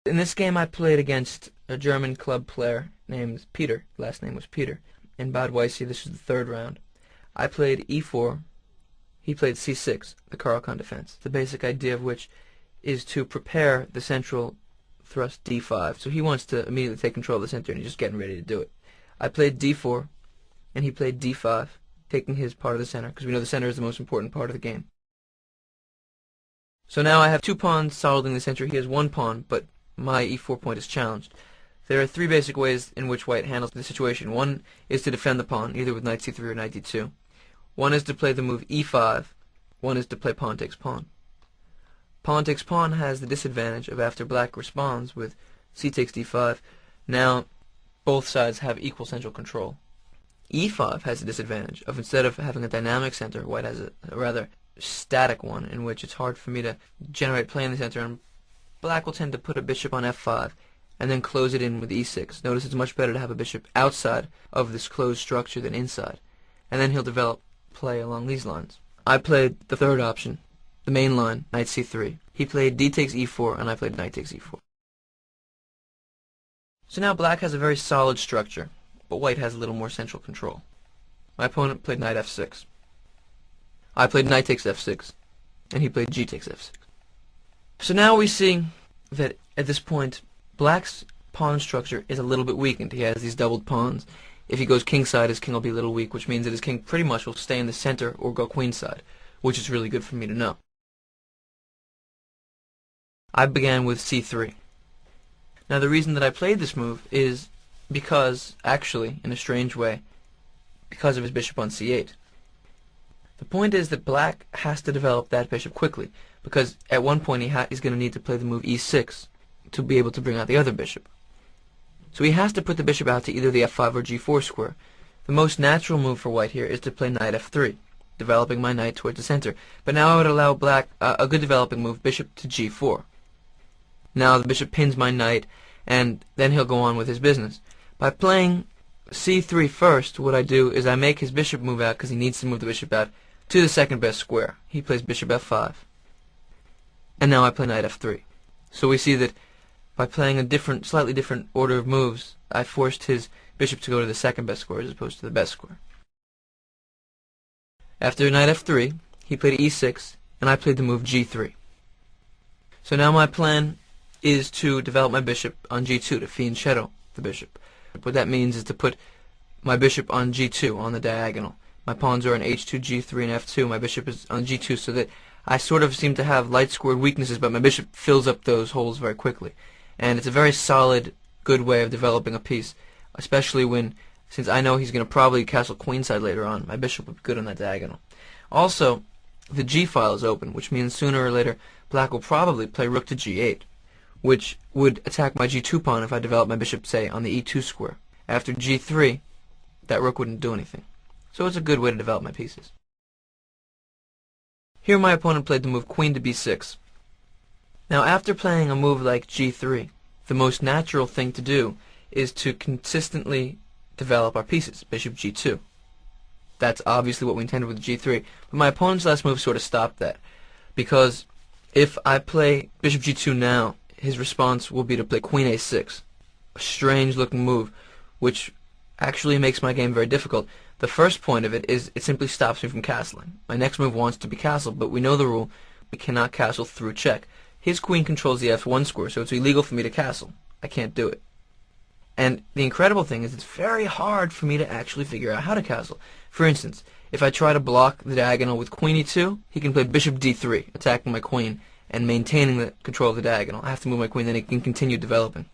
In this game I played against a German club player named Peter, last name was Peter. In Bad Weisse, this was the third round. I played e4, he played c6, the Caro-Kann defense, the basic idea of which is to prepare the central thrust d5. So he wants to immediately take control of the center, and he's just getting ready to do it. I played d4, and he played d5, taking his part of the center, because we know the center is the most important part of the game. So now I have 2 pawns solidly in the center. He has 1 pawn, but my e4 point is challenged. There are 3 basic ways in which white handles the situation. One is to defend the pawn, either with knight c3 or knight d2. One is to play the move e5. One is to play pawn takes pawn. Pawn takes pawn has the disadvantage of, after black responds with c takes d5, now both sides have equal central control. e5 has the disadvantage of, instead of having a dynamic center, white has a rather static one, in which it's hard for me to generate play in the center, and black will tend to put a bishop on f5 and then close it in with e6. Notice it's much better to have a bishop outside of this closed structure than inside, and then he'll develop play along these lines. I played the third option, the main line, knight c3. He played d takes e4, and I played knight takes e4. So now black has a very solid structure, but white has a little more central control. My opponent played knight f6. I played knight takes f6, and he played g takes f6. So now we see that at this point, black's pawn structure is a little bit weakened. He has these doubled pawns. If he goes kingside, his king will be a little weak, which means that his king pretty much will stay in the center or go queenside, which is really good for me to know. I began with c3. Now the reason that I played this move is because, actually, in a strange way, because of his bishop on c8. The point is that black has to develop that bishop quickly, because at one point he's going to need to play the move e6 to be able to bring out the other bishop. So he has to put the bishop out to either the f5 or g4 square. The most natural move for white here is to play knight f3, developing my knight towards the center. But now I would allow black a good developing move, bishop to g4. Now the bishop pins my knight, and then he'll go on with his business. By playing c3 first, what I do is I make his bishop move out, because he needs to move the bishop out to the second best square. He plays bishop f5. And now I play knight f3. So we see that by playing a slightly different order of moves, I forced his bishop to go to the second best square as opposed to the best square. After knight f3, he played e6, and I played the move g3. So now my plan is to develop my bishop on g2 to fianchetto the bishop. What that means is to put my bishop on g2 on the diagonal. My pawns are on h2, g3, and f2. My bishop is on g2, so that I sort of seem to have light squared weaknesses, but my bishop fills up those holes very quickly. And it's a very solid, good way of developing a piece, especially since I know he's going to probably castle queenside later on, my bishop will be good on that diagonal. Also, the g file is open, which means sooner or later black will probably play rook to g8, which would attack my g2 pawn if I develop my bishop, say, on the e2 square. After g3, that rook wouldn't do anything. So it's a good way to develop my pieces. Here my opponent played the move queen to b6. Now after playing a move like g3, the most natural thing to do is to consistently develop our pieces, bishop g2. That's obviously what we intended with g3, but my opponent's last move sort of stopped that, because if I play bishop g2 now, his response will be to play queen a6, a strange looking move, which actually makes my game very difficult. The first point of it is it simply stops me from castling. My next move wants to be castled, but we know the rule, we cannot castle through check. His queen controls the f1 square, so it's illegal for me to castle. I can't do it. And the incredible thing is it's very hard for me to actually figure out how to castle. For instance, if I try to block the diagonal with queen e2, he can play bishop d3, attacking my queen and maintaining the control of the diagonal. I have to move my queen, then it can continue developing.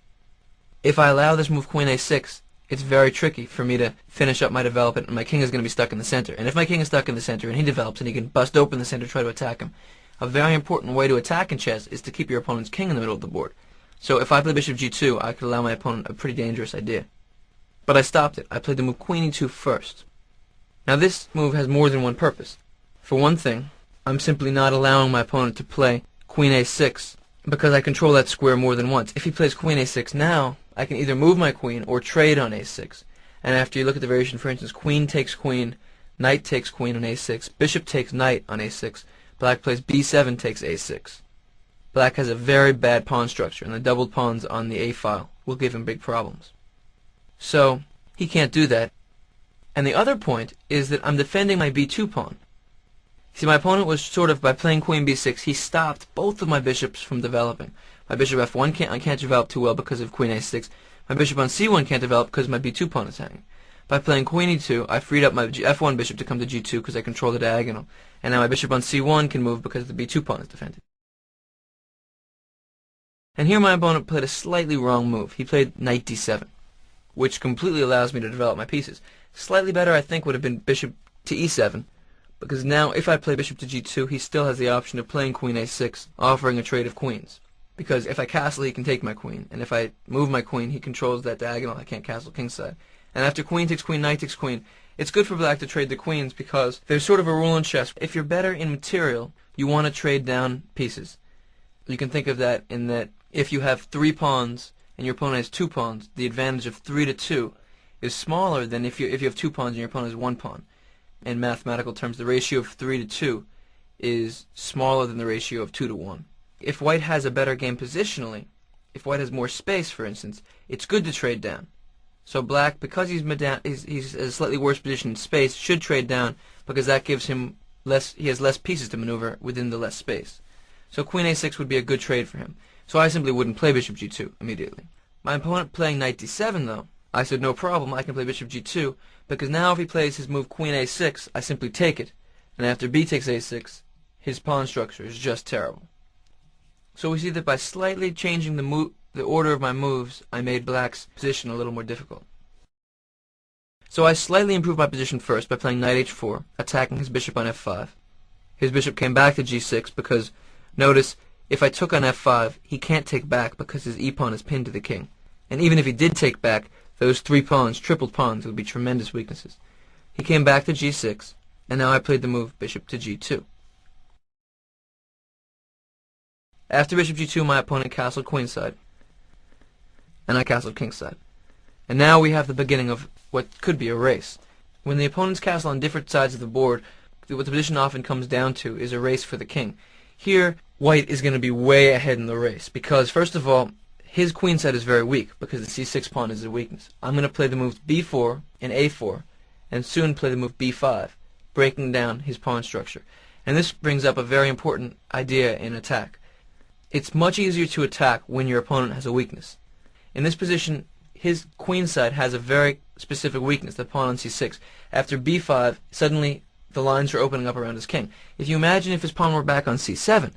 If I allow this move queen a6, it's very tricky for me to finish up my development, and my king is going to be stuck in the center. And if my king is stuck in the center and he develops and he can bust open the center to try to attack him, a very important way to attack in chess is to keep your opponent's king in the middle of the board. So if I play bishop g2, I could allow my opponent a pretty dangerous idea. But I stopped it. I played the move queen e2 first. Now this move has more than one purpose. For one thing, I'm simply not allowing my opponent to play queen a6 because I control that square more than once. If he plays queen a6 now, I can either move my queen or trade on a6. And after you look at the variation, for instance, queen takes queen, knight takes queen on a6, bishop takes knight on a6, black plays b7 takes a6. Black has a very bad pawn structure, and the doubled pawns on the A file will give him big problems. So he can't do that. And the other point is that I'm defending my B2 pawn. See, my opponent was sort of, by playing queen B6, he stopped both of my bishops from developing. My bishop F1 can't develop too well because of queen A6. My bishop on C1 can't develop because my B2 pawn is hanging. By playing queen E2, I freed up my F1 bishop to come to G2 because I control the diagonal. And now my bishop on C1 can move because the B2 pawn is defended. And here my opponent played a slightly wrong move. He played knight D7, which completely allows me to develop my pieces. Slightly better, I think, would have been bishop to E7, because now if I play bishop to G2, he still has the option of playing queen A6, offering a trade of queens. Because if I castle, he can take my queen, and if I move my queen, he controls that diagonal. I can't castle kingside. And after queen takes queen, knight takes queen, it's good for black to trade the queens because there's sort of a rule in chess. If you're better in material, you want to trade down pieces. You can think of that in that if you have 3 pawns and your opponent has 2 pawns, the advantage of 3 to 2 is smaller than if you have 2 pawns and your opponent has 1 pawn. In mathematical terms, the ratio of 3 to 2 is smaller than the ratio of 2 to 1. If white has a better game positionally, if white has more space, for instance, it's good to trade down. So black, because he's in a slightly worse position in space, should trade down because that gives him he has less pieces to maneuver within the less space. So queen A6 would be a good trade for him. So I simply wouldn't play bishop G2 immediately. My opponent playing knight D7 though, I said no problem, I can play bishop G2 because now if he plays his move queen A6, I simply take it. And after B takes A6, his pawn structure is just terrible. So we see that by slightly changing the order of my moves, I made black's position a little more difficult. So I slightly improved my position first by playing knight H4, attacking his bishop on F5. His bishop came back to G6 because, notice, if I took on F5, he can't take back because his e-pawn is pinned to the king. And even if he did take back, those 3 pawns, tripled pawns, would be tremendous weaknesses. He came back to G6, and now I played the move bishop to G2. After bishop G2, my opponent castled queenside, and I castled kingside. And now we have the beginning of what could be a race. When the opponents castle on different sides of the board, what the position often comes down to is a race for the king. Here, white is going to be way ahead in the race because, first of all, his queenside is very weak because the C6 pawn is a weakness. I'm going to play the move B4 and A4, and soon play the move B5, breaking down his pawn structure. And this brings up a very important idea in attack. It's much easier to attack when your opponent has a weakness. In this position, his queenside has a very specific weakness, the pawn on C6. After B5, suddenly the lines are opening up around his king. If you imagine if his pawn were back on C7,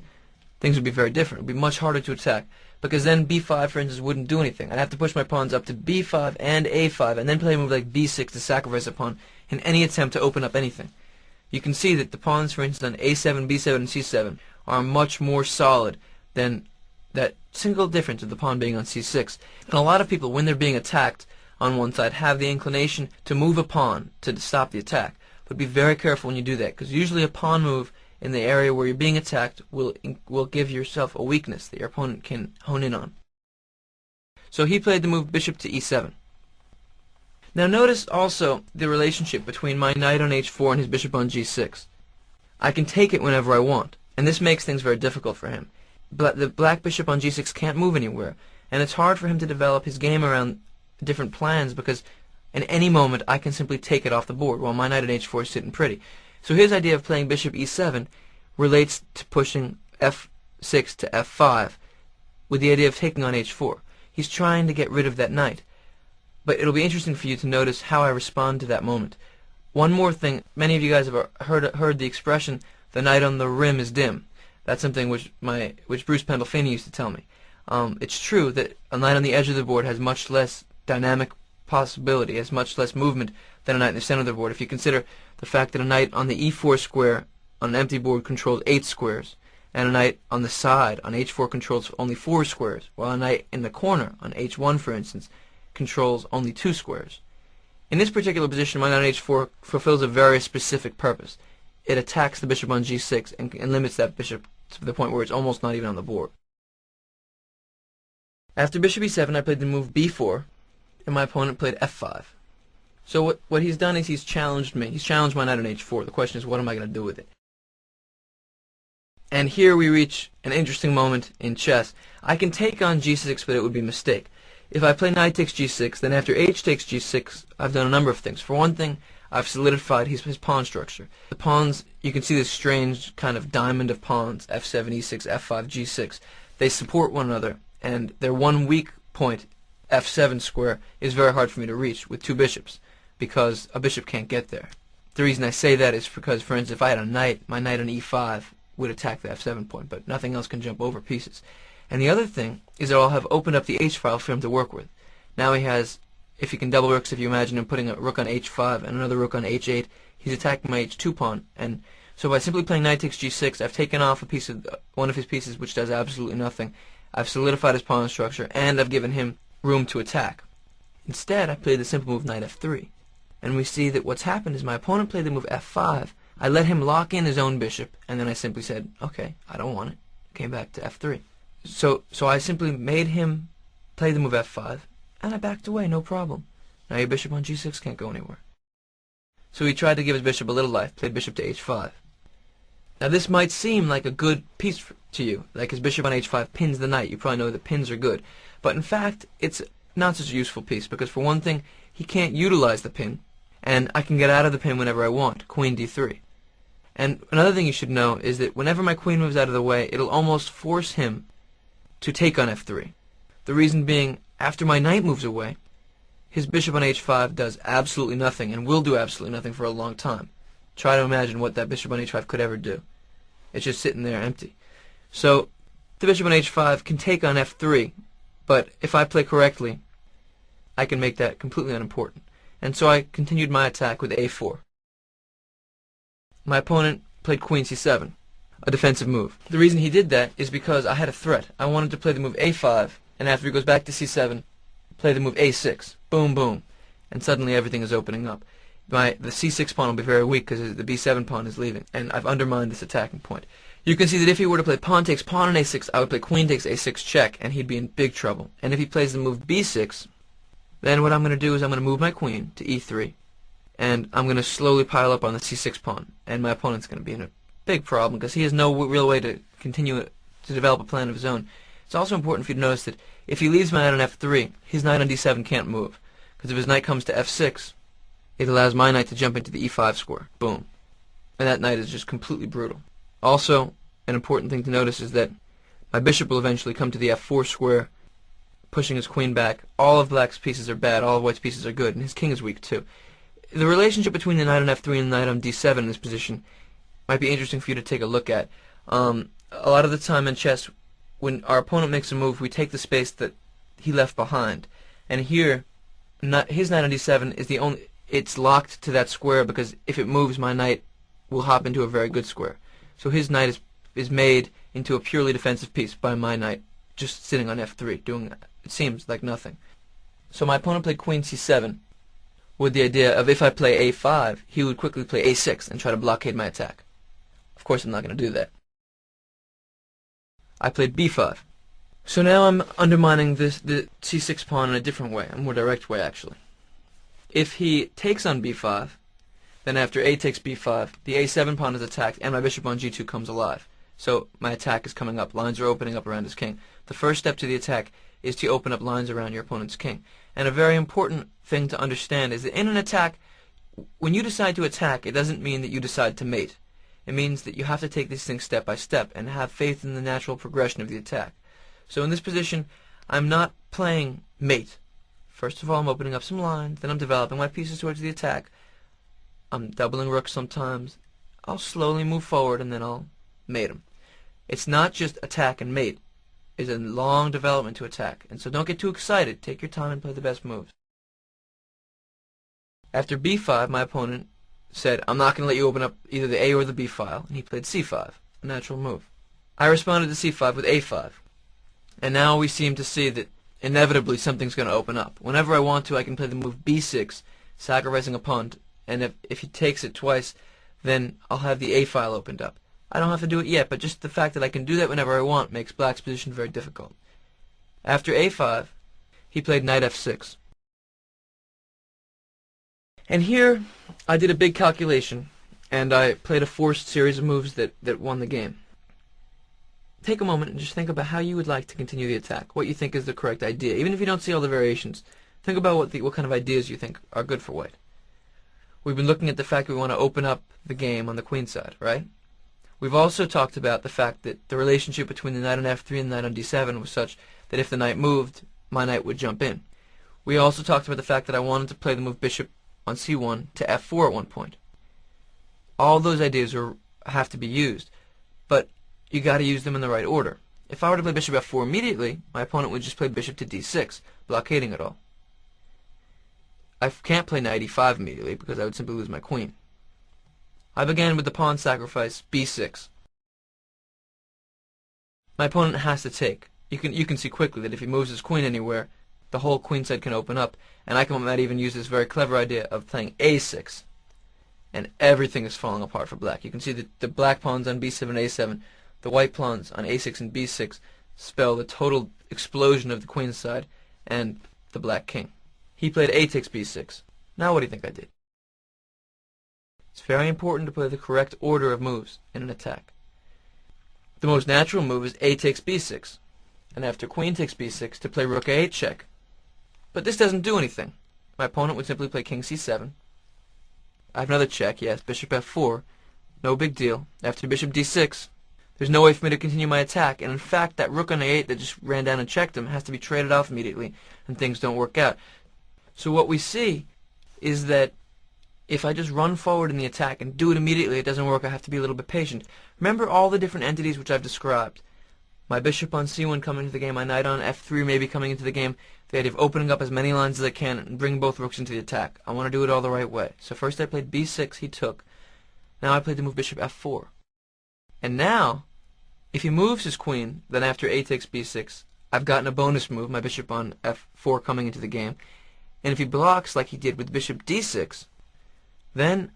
things would be very different. It would be much harder to attack because then B5, for instance, wouldn't do anything. I'd have to push my pawns up to B5 and A5 and then play a move like B6 to sacrifice a pawn in any attempt to open up anything. You can see that the pawns, for instance, on A7, B7, and C7 are much more solid than that single difference of the pawn being on C6. And a lot of people, when they're being attacked on one side, have the inclination to move a pawn to stop the attack. But be very careful when you do that, because usually a pawn move in the area where you're being attacked will give yourself a weakness that your opponent can hone in on. So he played the move bishop to E7. Now notice also the relationship between my knight on H4 and his bishop on G6. I can take it whenever I want, and this makes things very difficult for him. But the black bishop on G6 can't move anywhere, and it's hard for him to develop his game around different plans because in any moment I can simply take it off the board while my knight on H4 is sitting pretty. So his idea of playing bishop E7 relates to pushing F6 to F5 with the idea of taking on H4. He's trying to get rid of that knight. But it'll be interesting for you to notice how I respond to that moment. One more thing, many of you guys have heard the expression, the knight on the rim is dim. That's something which Bruce Pandolfini used to tell me. It's true that a knight on the edge of the board has much less dynamic possibility, has much less movement than a knight in the center of the board. If you consider the fact that a knight on the E4 square on an empty board controls 8 squares, and a knight on the side on H4 controls only 4 squares, while a knight in the corner on H1, for instance, controls only 2 squares. In this particular position, my knight on H4 fulfills a very specific purpose. It attacks the bishop on G6 and limits that bishop to the point where it's almost not even on the board. After bishop E7, I played the move B4, and my opponent played F5. So what he's done is he's challenged me. He's challenged my knight on H4. The question is, what am I going to do with it? And here we reach an interesting moment in chess. I can take on g6, but it would be a mistake. If I play knight takes g6, then after h takes g6, I've done a number of things. For one thing, I've solidified his pawn structure. The pawns, you can see this strange kind of diamond of pawns, f7, e6, f5, g6. They support one another, and their one weak point, f7 square, is very hard for me to reach with two bishops, because a bishop can't get there. The reason I say that is because, for instance, if I had a knight, my knight on e5 would attack the f7 point, but nothing else can jump over pieces. And the other thing is that I'll have opened up the h-file for him to work with. Now he has, if he can double rooks, if you imagine him putting a rook on h5 and another rook on h8, he's attacking my h2 pawn. And so by simply playing knight takes g6, I've taken off a piece of one of his pieces, which does absolutely nothing. I've solidified his pawn structure, and I've given him room to attack. Instead, I played the simple move knight f3. And we see that what's happened is my opponent played the move f5. I let him lock in his own bishop, and then I simply said, okay, I don't want it. Came back to f3. So I simply made him play the move f5, and I backed away, no problem. Now your bishop on g6 can't go anywhere. So he tried to give his bishop a little life, played bishop to h5. Now this might seem like a good piece to you, like his bishop on h5 pins the knight. You probably know that pins are good. But in fact, it's not such a useful piece, because for one thing, he can't utilize the pin, and I can get out of the pin whenever I want, queen d3. And another thing you should know is that whenever my queen moves out of the way, it'll almost force him to take on f3. The reason being, after my knight moves away, his bishop on h5 does absolutely nothing, and will do absolutely nothing for a long time. Try to imagine what that bishop on h5 could ever do. It's just sitting there empty. So the bishop on h5 can take on f3, but if I play correctly, I can make that completely unimportant. And so I continued my attack with a4. My opponent played queen c7, a defensive move. The reason he did that is because I had a threat. I wanted to play the move a5, and after he goes back to c7, play the move a6. Boom, boom. And suddenly everything is opening up. The c6 pawn will be very weak because the b7 pawn is leaving, and I've undermined this attacking point. You can see that if he were to play pawn takes pawn on a6, I would play queen takes a6 check, and he'd be in big trouble. And if he plays the move b6, then what I'm going to do is I'm going to move my queen to e3, and I'm going to slowly pile up on the c6 pawn, and my opponent's going to be in a big problem because he has no real way to continue to develop a plan of his own. It's also important for you to notice that if he leaves my knight on f3, his knight on d7 can't move, because if his knight comes to f6, it allows my knight to jump into the e5 square. Boom. And that knight is just completely brutal. Also, an important thing to notice is that my bishop will eventually come to the f4 square, pushing his queen back. All of black's pieces are bad, all of white's pieces are good, and his king is weak too. The relationship between the knight on f3 and the knight on d7 in this position might be interesting for you to take a look at. A lot of the time in chess, when our opponent makes a move, we take the space that he left behind. And here, his knight on d7 is the only... It's locked to that square because if it moves, my knight will hop into a very good square. So his knight is made into a purely defensive piece by my knight just sitting on f3, doing, it seems, like nothing. So my opponent played queen c7 with the idea of if I play a5, he would quickly play a6 and try to blockade my attack. Of course, I'm not going to do that. I played b5. So now I'm undermining the c6 pawn in a different way, a more direct way, actually. If he takes on b5, then after a takes b5, the a7 pawn is attacked, and my bishop on g2 comes alive. So my attack is coming up. Lines are opening up around his king. The first step to the attack is to open up lines around your opponent's king. And a very important thing to understand is that in an attack, when you decide to attack, it doesn't mean that you decide to mate. It means that you have to take these things step by step and have faith in the natural progression of the attack. So in this position, I'm not playing mate. First of all, I'm opening up some lines, then I'm developing my pieces towards the attack. I'm doubling rooks sometimes. I'll slowly move forward and then I'll mate him. It's not just attack and mate. It's a long development to attack. And so don't get too excited. Take your time and play the best moves. After b5, my opponent said, I'm not going to let you open up either the a or the b file, and he played c5, a natural move. I responded to c5 with a5. And now we seem to see that inevitably something's going to open up. Whenever I want to, I can play the move b6, sacrificing a pawn, and if he takes it twice, then I'll have the a file opened up. I don't have to do it yet, but just the fact that I can do that whenever I want makes black's position very difficult. After a5, he played knight f6. And here, I did a big calculation, and I played a forced series of moves that won the game. take a moment and just think about how you would like to continue the attack, what you think is the correct idea. Even if you don't see all the variations, think about what kind of ideas you think are good for white. We've been looking at the fact that we want to open up the game on the queen side, right? We've also talked about the fact that the relationship between the knight on f3 and the knight on d7 was such that if the knight moved, my knight would jump in. We also talked about the fact that I wanted to play the move bishop on c1 to f4 at one point. All those ideas have to be used, but you got to use them in the right order. If I were to play bishop f4 immediately, my opponent would just play bishop to d6, blockading it all. I can't play knight e5 immediately because I would simply lose my queen. I began with the pawn sacrifice b6. My opponent has to take. You can see quickly that if he moves his queen anywhere, the whole queen side can open up, and I might even use this very clever idea of playing a6, and everything is falling apart for black. You can see that the black pawns on b7 and a7, the white pawns on a6 and b6 spell the total explosion of the queen side and the black king. He played a takes b6. Now what do you think I did? It's very important to play the correct order of moves in an attack. The most natural move is a takes b6, and after queen takes b6 to play rook a8 check. But this doesn't do anything. My opponent would simply play king c7. I have another check, yes, bishop f4. No big deal. After bishop d6, there's no way for me to continue my attack, and in fact that rook on a8 that just ran down and checked him has to be traded off immediately, and things don't work out. So what we see is that if I just run forward in the attack and do it immediately, it doesn't work. I have to be a little bit patient. Remember all the different entities which I've described. My bishop on c1 coming into the game, my knight on f3 maybe coming into the game, the idea of opening up as many lines as I can and bring both rooks into the attack. I want to do it all the right way. So first I played b6, he took. Now I played the move bishop f4. And now, if he moves his queen, then after a takes b6, I've gotten a bonus move, my bishop on f4 coming into the game. And if he blocks like he did with bishop d6, then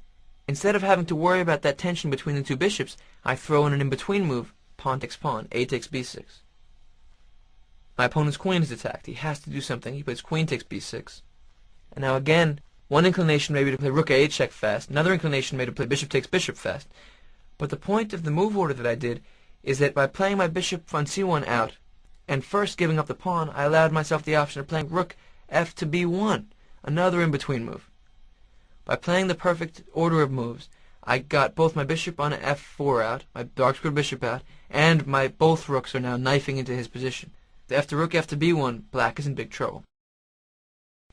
instead of having to worry about that tension between the two bishops, I throw in an in-between move, pawn takes pawn, a takes b6. My opponent's queen is attacked. He has to do something. He plays queen takes b6. And now again, one inclination may be to play rook a8 check fast, another inclination may be to play bishop takes bishop fast. But the point of the move order that I did is that by playing my bishop on c1 out, and first giving up the pawn, I allowed myself the option of playing rook f to b1, another in-between move. By playing the perfect order of moves, I got both my bishop on f4 out, my dark squared bishop out, and my both rooks are now knifing into his position. After rook f to b1, black is in big trouble.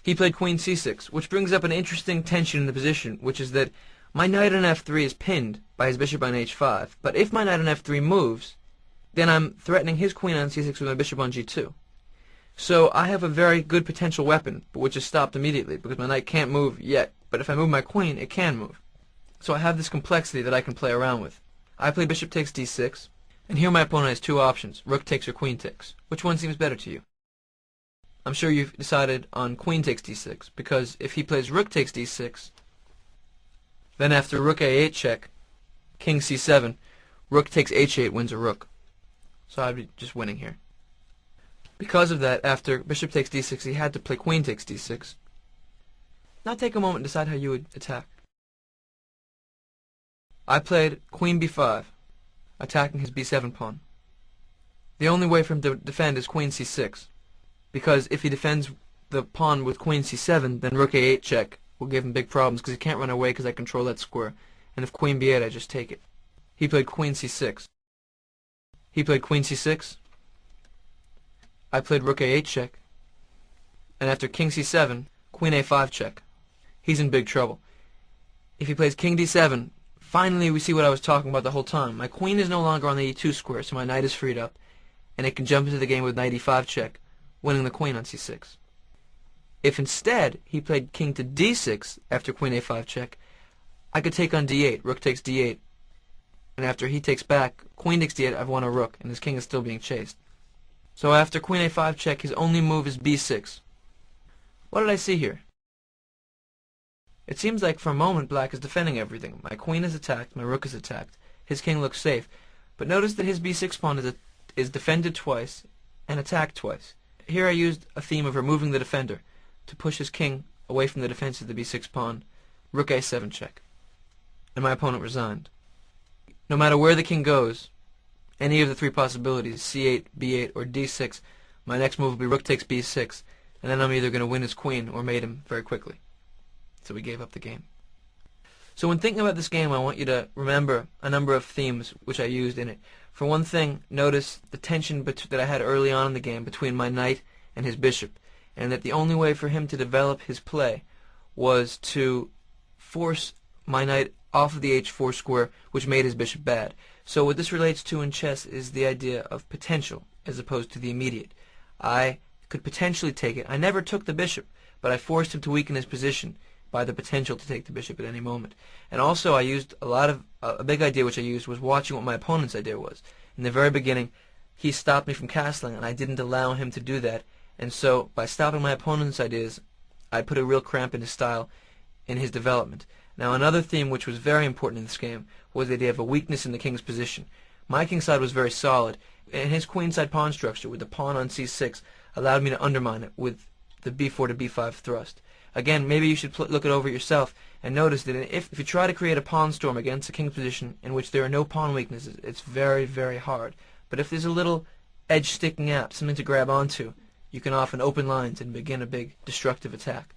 He played queen c6, which brings up an interesting tension in the position, which is that my knight on f3 is pinned by his bishop on h5, but if my knight on f3 moves, then I'm threatening his queen on c6 with my bishop on g2. So I have a very good potential weapon, but which is stopped immediately, because my knight can't move yet, but if I move my queen, it can move. So I have this complexity that I can play around with. I play bishop takes d6, and here my opponent has two options, rook takes or queen takes. Which one seems better to you? I'm sure you've decided on queen takes d6, because if he plays rook takes d6, then after rook a8 check, king c7, rook takes h8 wins a rook. So I'd be just winning here. Because of that, after bishop takes d6, he had to play queen takes d6. Now take a moment and decide how you would attack. I played queen b5, attacking his b7 pawn. The only way for him to defend is queen c6, because if he defends the pawn with queen c7, then rook a8 check will give him big problems, because he can't run away because I control that square, and if queen b8, I just take it. He played queen c6. He played queen c6. I played rook a8 check, and after king c7, queen a5 check. He's in big trouble. If he plays king d7, finally we see what I was talking about the whole time. My queen is no longer on the e2 square, so my knight is freed up, and it can jump into the game with knight e5 check, winning the queen on c6. If instead he played king to d6 after queen a5 check, I could take on d8, rook takes d8, and after he takes back, queen takes d8, I've won a rook, and his king is still being chased. So after queen a5 check, his only move is b6. What did I see here? It seems like for a moment black is defending everything. My queen is attacked, my rook is attacked, his king looks safe. But notice that his b6 pawn is defended twice and attacked twice. Here I used a theme of removing the defender to push his king away from the defense of the b6 pawn, rook a7 check. And my opponent resigned. No matter where the king goes, any of the three possibilities, c8, b8, or d6, my next move will be rook takes b6, and then I'm either going to win his queen or mate him very quickly. So we gave up the game. So when thinking about this game, I want you to remember a number of themes which I used in it. For one thing, notice the tension that I had early on in the game between my knight and his bishop, and that the only way for him to develop his play was to force my knight off of the h4 square, which made his bishop bad. So what this relates to in chess is the idea of potential as opposed to the immediate. I could potentially take it. I never took the bishop, but I forced him to weaken his position by the potential to take the bishop at any moment. And also I used a big idea which I used was watching what my opponent's idea was. In the very beginning, he stopped me from castling, and I didn't allow him to do that. And so by stopping my opponent's ideas, I put a real cramp in his style, in his development. Now another theme which was very important in this game was the idea of a weakness in the king's position. My kingside was very solid, and his queenside pawn structure with the pawn on c6 allowed me to undermine it with the b4 to b5 thrust. Again, maybe you should look it over yourself and notice that if you try to create a pawn storm against a king's position in which there are no pawn weaknesses, it's very, very hard. But if there's a little edge sticking out, something to grab onto, you can often open lines and begin a big destructive attack.